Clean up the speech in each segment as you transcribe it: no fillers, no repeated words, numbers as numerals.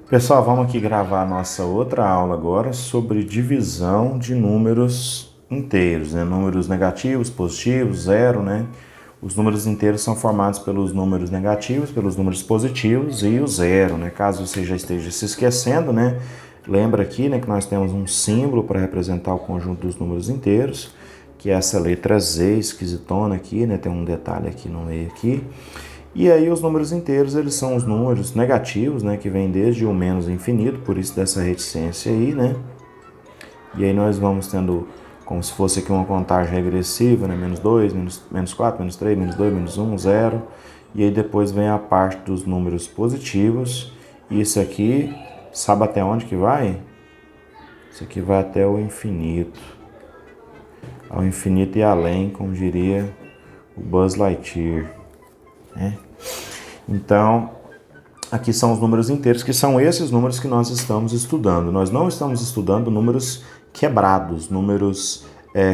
Pessoal, vamos aqui gravar a nossa outra aula agora sobre divisão de números inteiros, né? Números negativos, positivos, zero, né? Os números inteiros são formados pelos números negativos, pelos números positivos e o zero, né? Caso você já esteja se esquecendo, né? Lembra aqui, né, que nós temos um símbolo para representar o conjunto dos números inteiros, que é essa letra Z esquisitona aqui, né? Tem um detalhe aqui no meio aqui. E aí os números inteiros, eles são os números negativos, né, que vêm desde o menos infinito, por isso dessa reticência aí, né? E aí nós vamos tendo como se fosse aqui uma contagem regressiva, né? Menos 2, menos 4, menos 3, menos 2, menos 1, 0. E aí depois vem a parte dos números positivos. E isso aqui, sabe até onde que vai? Isso aqui vai até o infinito. Ao infinito e além, como diria o Buzz Lightyear, né? Então, aqui são os números inteiros, que são esses números que nós estamos estudando. Nós não estamos estudando números quebrados, números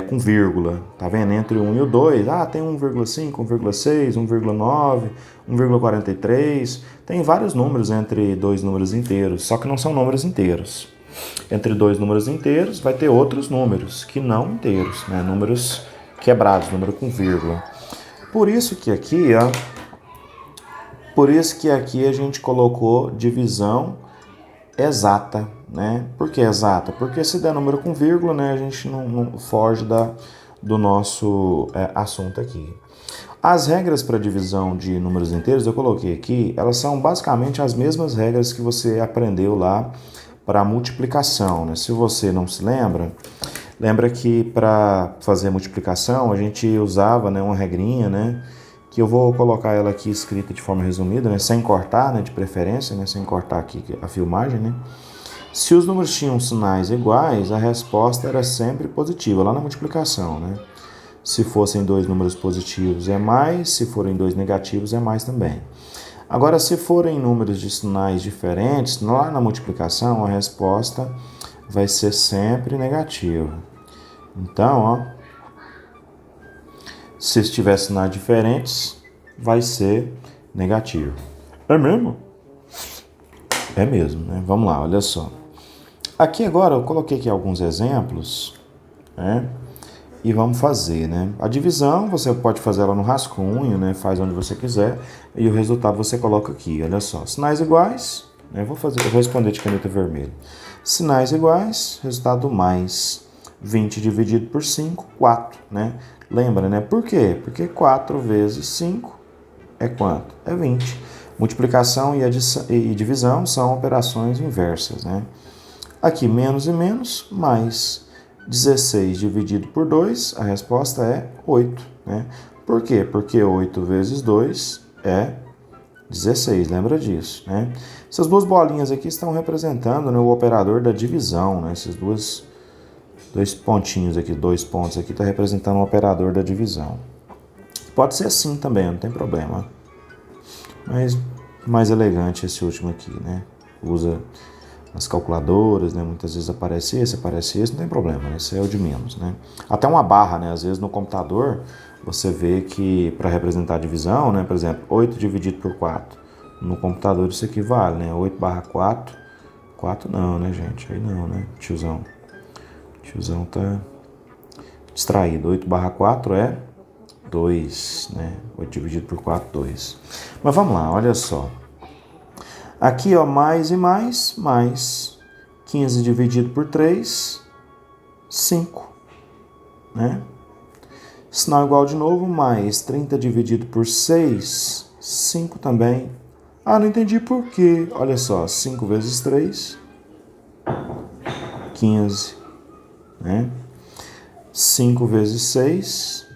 com vírgula, tá vendo? Entre o 1 e o 2, tem 1,5, 1,6, 1,9, 1,43, tem vários números entre dois números inteiros, só que não são números inteiros. Entre dois números inteiros vai ter outros números, que não inteiros, né? Números quebrados, número com vírgula. Por isso que aqui a gente colocou divisão exata, né? Por que exata? Porque se der número com vírgula, né, a gente não foge do nosso assunto aqui. As regras para divisão de números inteiros, eu coloquei aqui, elas são basicamente as mesmas regras que você aprendeu lá para multiplicação, né? Se você não se lembra que para fazer a multiplicação a gente usava, né, uma regrinha, né? Que eu vou colocar ela aqui escrita de forma resumida, né, sem cortar, né, de preferência, né, sem cortar aqui a filmagem, né. Se os números tinham sinais iguais, a resposta era sempre positiva, lá na multiplicação, né. Se fossem dois números positivos é mais, se forem dois negativos é mais também. Agora, se forem números de sinais diferentes, lá na multiplicação a resposta vai ser sempre negativa. Então, ó, se tiver sinais diferentes, vai ser negativo. É mesmo? É mesmo, né? Vamos lá, olha só. Aqui agora eu coloquei aqui alguns exemplos, né? E vamos fazer, né? A divisão você pode fazer ela no rascunho, né? Faz onde você quiser. E o resultado você coloca aqui, olha só. Sinais iguais, né? Eu vou responder de caneta vermelha. Sinais iguais, resultado mais. 20 dividido por 5, 4, né? Lembra, né? Por quê? Porque 4 vezes 5 é quanto? É 20. Multiplicação e divisão são operações inversas, né? Aqui, menos e menos, mais. 16 dividido por 2, a resposta é 8, né? Por quê? Porque 8 vezes 2 é 16, lembra disso, né? Essas duas bolinhas aqui estão representando, né, o operador da divisão, né? Esses dois pontinhos aqui, 2 pontos aqui, está representando o operador da divisão. Pode ser assim também, não tem problema. Mas mais elegante esse último aqui, né? Usa nas calculadoras, né? Muitas vezes aparece esse, não tem problema, né? Esse é o de menos, né? Até uma barra, né? Às vezes no computador você vê que para representar a divisão, né? Por exemplo, 8 dividido por 4. No computador isso aqui vale, né? 8 barra 4. 4 não, né, gente? Aí não, né? Tiozão tá distraído. 8 barra 4 é 2, né? 8 dividido por 4, 2. Mas vamos lá, olha só. Aqui, ó, mais e mais, mais. 15 dividido por 3, 5, né? Sinal igual de novo, mais 30 dividido por 6, 5 também. Não entendi por quê. Olha só, 5 vezes 3, 15, né? 5 vezes 6,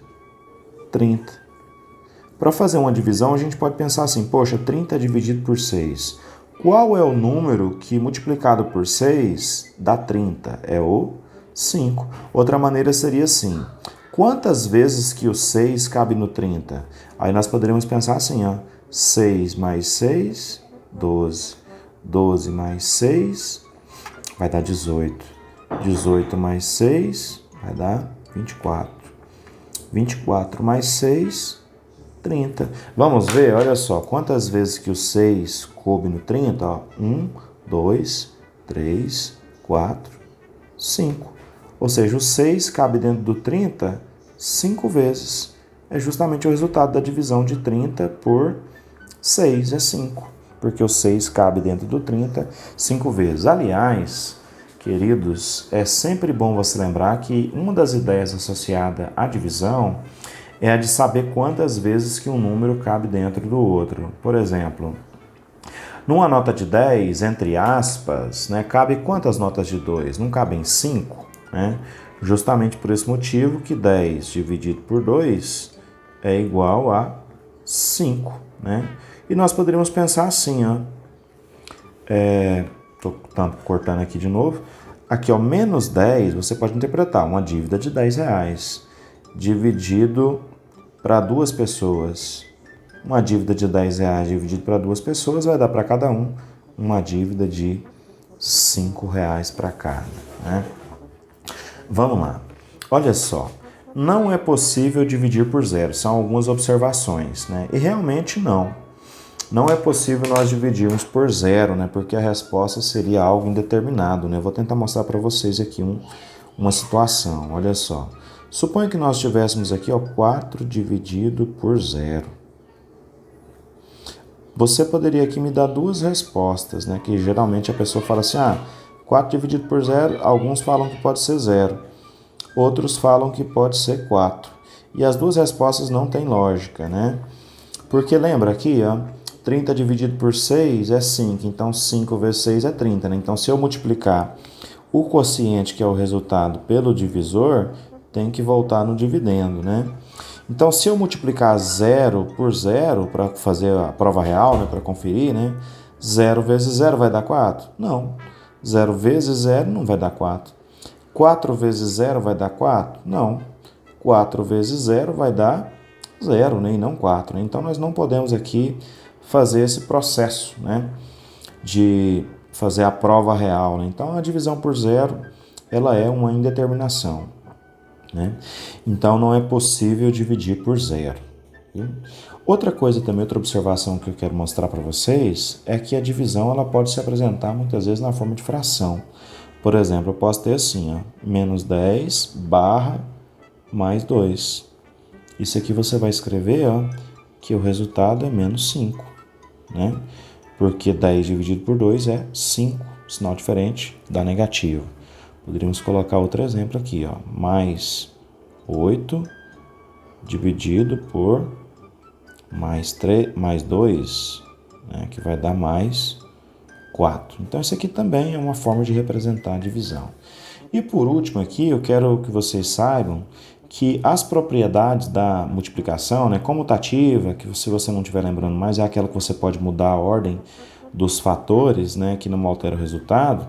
30. Para fazer uma divisão, a gente pode pensar assim, poxa, 30 dividido por 6. Qual é o número que multiplicado por 6 dá 30? É o 5. Outra maneira seria assim, quantas vezes que o 6 cabe no 30? Aí nós poderíamos pensar assim, ó, 6 mais 6, 12. 12 mais 6 vai dar 18. 18 mais 6 vai dar 24. 24 mais 6, 30. Vamos ver, olha só, quantas vezes que o 6 coube no 30? Ó, 1, 2, 3, 4, 5. Ou seja, o 6 cabe dentro do 30 5 vezes. É justamente o resultado da divisão de 30 por 6, é 5. Porque o 6 cabe dentro do 30 5 vezes. Aliás, queridos, é sempre bom você lembrar que uma das ideias associada à divisão é a de saber quantas vezes que um número cabe dentro do outro. Por exemplo, numa nota de 10, entre aspas, né, cabe quantas notas de 2? Não cabem 5, né? Justamente por esse motivo que 10 dividido por 2 é igual a 5, né? E nós poderíamos pensar assim, ó. Estou cortando aqui de novo. Aqui, ó, menos 10, você pode interpretar uma dívida de 10 reais dividido para duas pessoas. Uma dívida de 10 reais dividido para duas pessoas vai dar para cada um uma dívida de 5 reais para cada, né? Vamos lá. Olha só. Não é possível dividir por zero. São algumas observações, né? E realmente não. Não é possível nós dividirmos por zero, né? Porque a resposta seria algo indeterminado, né? Eu vou tentar mostrar para vocês aqui uma situação. Olha só. Suponha que nós tivéssemos aqui, ó, 4 dividido por zero. Você poderia aqui me dar duas respostas, né? Que geralmente a pessoa fala assim, 4 dividido por zero, alguns falam que pode ser zero, outros falam que pode ser 4. E as duas respostas não têm lógica, né? Porque lembra aqui, ó, 30 dividido por 6 é 5, então 5 vezes 6 é 30, né? Então se eu multiplicar o quociente, que é o resultado, pelo divisor, tem que voltar no dividendo, né? Então, se eu multiplicar 0 por 0 para fazer a prova real, né, para conferir, né, 0 vezes 0 vai dar 4? Não. 0 vezes 0 não vai dar 4. 4 vezes 0 vai dar 4? Não. 4 vezes 0 vai dar 0, né, e não 4. Né? Então, nós não podemos aqui fazer esse processo, né, de fazer a prova real. Né? Então, a divisão por 0 ela é uma indeterminação. Né? Então não é possível dividir por zero. Viu? Outra coisa também, outra observação que eu quero mostrar para vocês é que a divisão ela pode se apresentar muitas vezes na forma de fração. Por exemplo, eu posso ter assim, ó, menos 10 barra mais 2. Isso aqui você vai escrever, ó, que o resultado é menos 5, né? Porque 10 dividido por 2 é 5, sinal diferente dá negativo. Poderíamos colocar outro exemplo aqui, ó, mais 8 dividido por mais 2, né, que vai dar mais 4. Então, isso aqui também é uma forma de representar a divisão. E por último aqui, eu quero que vocês saibam que as propriedades da multiplicação, né, comutativa, que se você não estiver lembrando mais, é aquela que você pode mudar a ordem dos fatores, né, que não altera o resultado,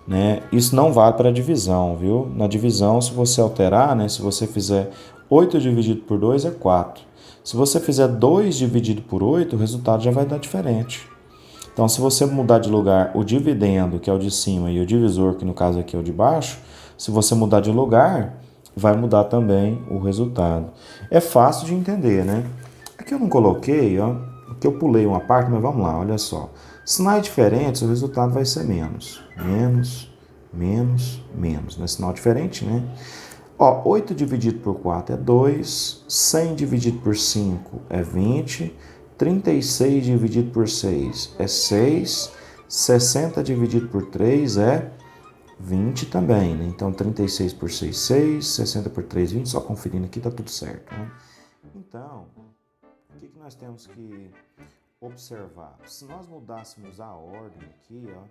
né? Isso não vale para a divisão, viu? Na divisão, se você alterar, né, se você fizer 8 dividido por 2 é 4. Se você fizer 2 dividido por 8, o resultado já vai dar diferente. Então, se você mudar de lugar o dividendo, que é o de cima, e o divisor, que no caso aqui é o de baixo, se você mudar de lugar, vai mudar também o resultado. É fácil de entender, né? Aqui eu não coloquei, ó, porque eu pulei uma parte, mas vamos lá, olha só. Sinais diferentes, o resultado vai ser menos. Menos, menos, menos. Não é sinal diferente, né? Ó, 8 dividido por 4 é 2, 100 dividido por 5 é 20, 36 dividido por 6 é 6, 60 dividido por 3 é 20 também, né? Então 36 por 6, 6, 60 por 3, 20, só conferindo aqui tá tudo certo, né? Então, o que nós temos que observar? Se nós mudássemos a ordem aqui, ó,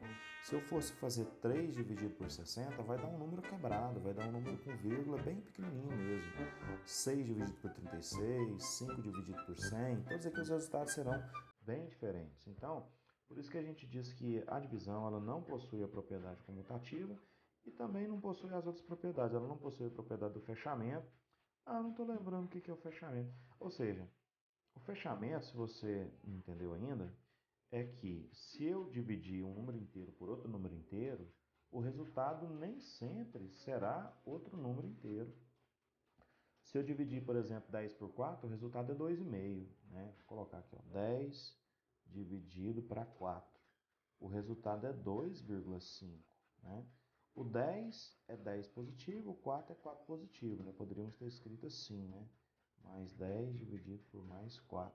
se eu fosse fazer 3 dividido por 60, vai dar um número quebrado, vai dar um número com vírgula bem pequenininho mesmo. 6 dividido por 36, 5 dividido por 100, todos aqui os resultados serão bem diferentes. Então, por isso que a gente diz que a divisão ela não possui a propriedade comutativa e também não possui as outras propriedades. Ela não possui a propriedade do fechamento. Não estou lembrando o que é o fechamento. Ou seja, o fechamento, se você não entendeu ainda, é que se eu dividir um número inteiro por outro número inteiro, o resultado nem sempre será outro número inteiro. Se eu dividir, por exemplo, 10 por 4, o resultado é 2,5. Né? Vou colocar aqui, ó, 10 dividido para 4. o resultado é 2,5, né? O 10 é 10 positivo, o 4 é 4 positivo, né? Poderíamos ter escrito assim, né? Mais 10 dividido por mais 4.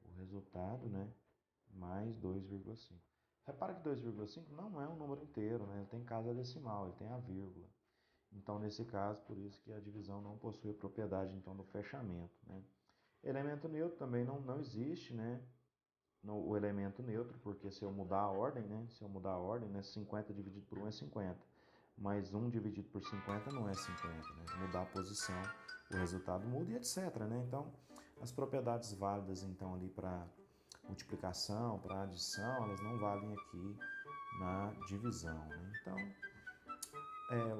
O resultado, né? Mais 2,5. Repara que 2,5 não é um número inteiro, né? Ele tem casa decimal, ele tem a vírgula. Então, nesse caso, por isso que a divisão não possui a propriedade então, do fechamento, né? Elemento neutro também não existe, né? O elemento neutro, porque se eu mudar a ordem, né? Se eu mudar a ordem, né? 50 dividido por 1 é 50. Mas 1 dividido por 50 não é 50, né? Mudar a posição, o resultado muda e etc, né? Então, as propriedades válidas, então, ali para multiplicação, para adição, elas não valem aqui na divisão, né? Então,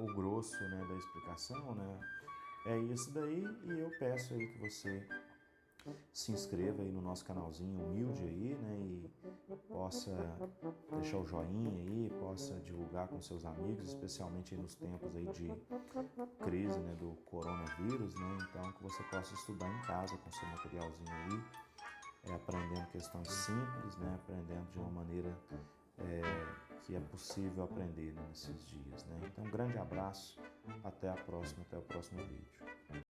o grosso, né, da explicação, né? É isso daí e eu peço aí que você se inscreva aí no nosso canalzinho humilde aí, né, e possa deixar o joinha aí, possa divulgar com seus amigos, especialmente aí nos tempos aí de crise, né, do coronavírus, né, então que você possa estudar em casa com seu materialzinho aí, aprendendo questões simples, né, aprendendo de uma maneira que é possível aprender, né, nesses dias, né. Então, um grande abraço, até a próxima, até o próximo vídeo.